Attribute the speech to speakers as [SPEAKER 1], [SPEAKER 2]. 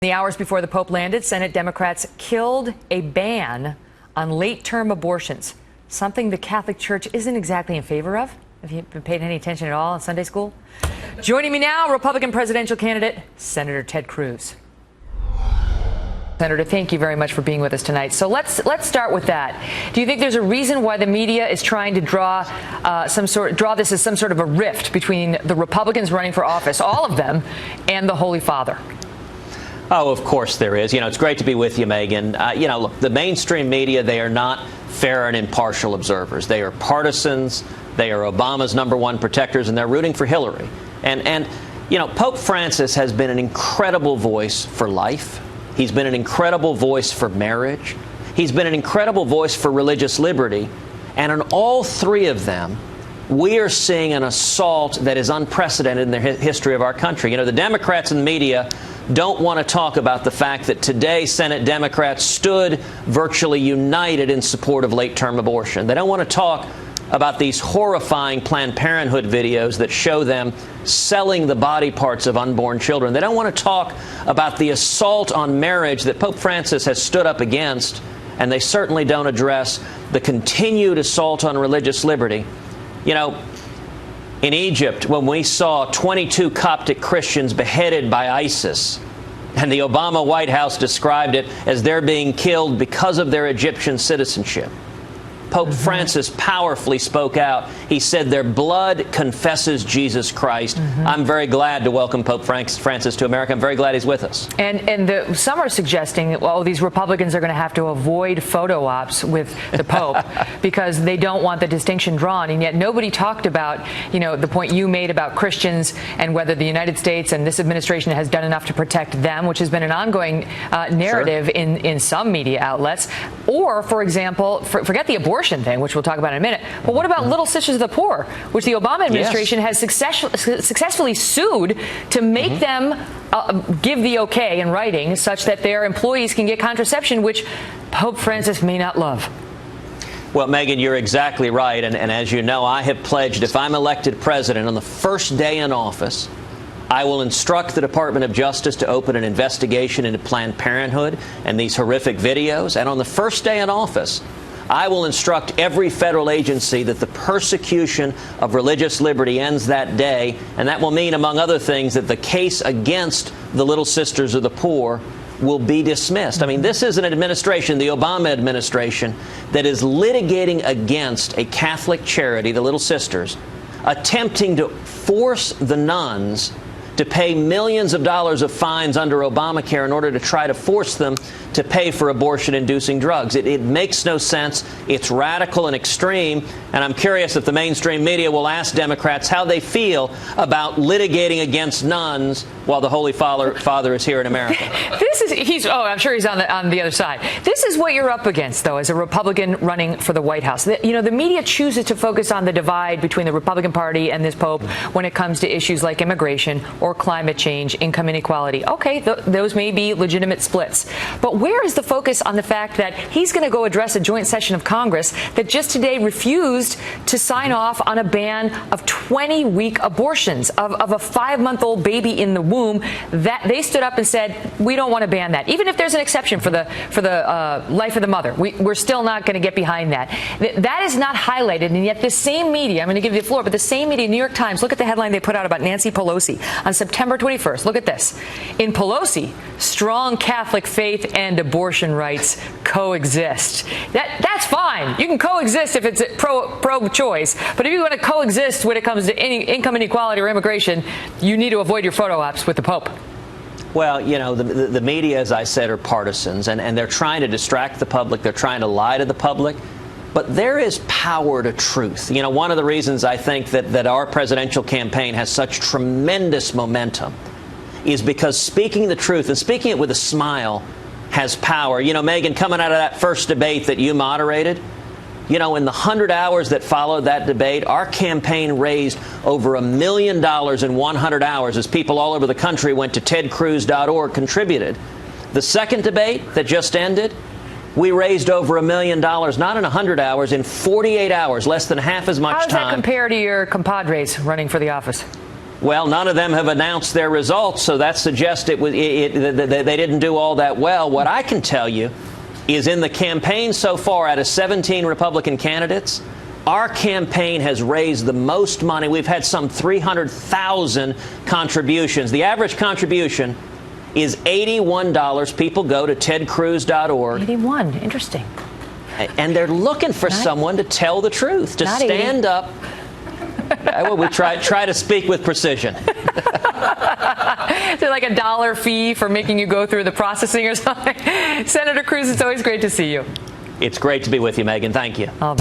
[SPEAKER 1] The hours before the Pope landed, Senate Democrats killed a ban on late-term abortions, something the Catholic Church isn't exactly in favor of. Have you been paying any attention at all in Sunday school? Joining me now, Republican presidential candidate, Senator Ted Cruz. Senator, thank you very much for being with us tonight. So let's start with that. Do you think there's a reason why the media is trying to draw this as some sort of a rift between the Republicans running for office, all of them, and the Holy Father?
[SPEAKER 2] Oh, of course there is. You know, it's great to be with you, Megyn. Look, the mainstream media, they are not fair and impartial observers. They are partisans. They are Obama's #1 protectors, and they're rooting for Hillary. And Pope Francis has been an incredible voice for life. He's been an incredible voice for marriage. He's been an incredible voice for religious liberty. And on all three of them, we are seeing an assault that is unprecedented in the history of our country. You know, the Democrats and the media don't want to talk about the fact that today Senate Democrats stood virtually united in support of late-term abortion. They don't want to talk about these horrifying Planned Parenthood videos that show them selling the body parts of unborn children. They don't want to talk about the assault on marriage that Pope Francis has stood up against, and they certainly don't address the continued assault on religious liberty. You know, in Egypt, when we saw 22 Coptic Christians beheaded by ISIS, and the Obama White House described it as they're being killed because of their Egyptian citizenship, Pope Francis powerfully spoke out. He said their blood confesses Jesus Christ. I'm very glad to welcome Pope Francis to America. I'm very glad he's with us.
[SPEAKER 1] And some are suggesting, well, these Republicans are going to have to avoid photo ops with the Pope because they don't want the distinction drawn. And yet nobody talked about, the point you made about Christians and whether the United States and this administration has done enough to protect them, which has been an ongoing narrative in some media outlets. Or, for example, forget the abortion thing, which we'll talk about in a minute. But what about Little Sisters of the Poor, which the Obama administration has successfully sued to make them give the okay in writing such that their employees can get contraception, which Pope Francis may not love?
[SPEAKER 2] Well, Megyn, you're exactly right. And as you know, I have pledged if I'm elected president on the first day in office, I will instruct the Department of Justice to open an investigation into Planned Parenthood and these horrific videos. And on the first day in office, I will instruct every federal agency that the persecution of religious liberty ends that day, and that will mean, among other things, that the case against the Little Sisters of the Poor will be dismissed. I mean, this is an administration, the Obama administration, that is litigating against a Catholic charity, the Little Sisters, attempting to force the nuns to pay millions of dollars of fines under Obamacare in order to try to force them to pay for abortion-inducing drugs. It makes no sense. It's radical and extreme. And I'm curious if the mainstream media will ask Democrats how they feel about litigating against nuns while the Holy Father is here in America.
[SPEAKER 1] I'm sure he's on the other side. This is what you're up against, though, as a Republican running for the White House. The media chooses to focus on the divide between the Republican Party and this Pope when it comes to issues like immigration or climate change, income inequality. Okay, those may be legitimate splits. But where is the focus on the fact that he's going to go address a joint session of Congress that just today refused to sign off on a ban of 20-week abortions of a 5-month-old baby in the womb? That they stood up and said, we don't want to ban that. Even if there's an exception for the life of the mother, we're still not going to get behind that. That is not highlighted, and yet the same media, I'm going to give you the floor, but the same media, New York Times, look at the headline they put out about Nancy Pelosi on September 21st. Look at this. In Pelosi, strong Catholic faith and abortion rights coexist. That's fine. You can coexist if it's pro-choice. But if you want to coexist when it comes to any income inequality or immigration, you need to avoid your photo ops with the Pope.
[SPEAKER 2] Well, the media, as I said, are partisans, and they're trying to distract the public. They're trying to lie to the public. But there is power to truth. One of the reasons I think that our presidential campaign has such tremendous momentum is because speaking the truth and speaking it with a smile has power. Megyn, coming out of that first debate that you moderated, in the 100 hours that followed that debate, our campaign raised over $1 million in 100 hours as people all over the country went to tedcruz.org, contributed. The second debate that just ended, we raised over $1 million, not in 100 hours, in 48 hours, less than half as much time.
[SPEAKER 1] How does that compare to your compadres running for the office?
[SPEAKER 2] Well, none of them have announced their results, so that suggests they didn't do all that well. What I can tell you is in the campaign so far, out of 17 Republican candidates, our campaign has raised the most money. We've had some 300,000 contributions. The average contribution is $81. People go to tedcruz.org.
[SPEAKER 1] 81. Interesting.
[SPEAKER 2] And they're looking for someone to tell the truth, to stand up. Well, we try to speak with precision.
[SPEAKER 1] Is there like a $1 fee for making you go through the processing or something? Senator Cruz, it's always great to see you.
[SPEAKER 2] It's great to be with you, Megyn. Thank you.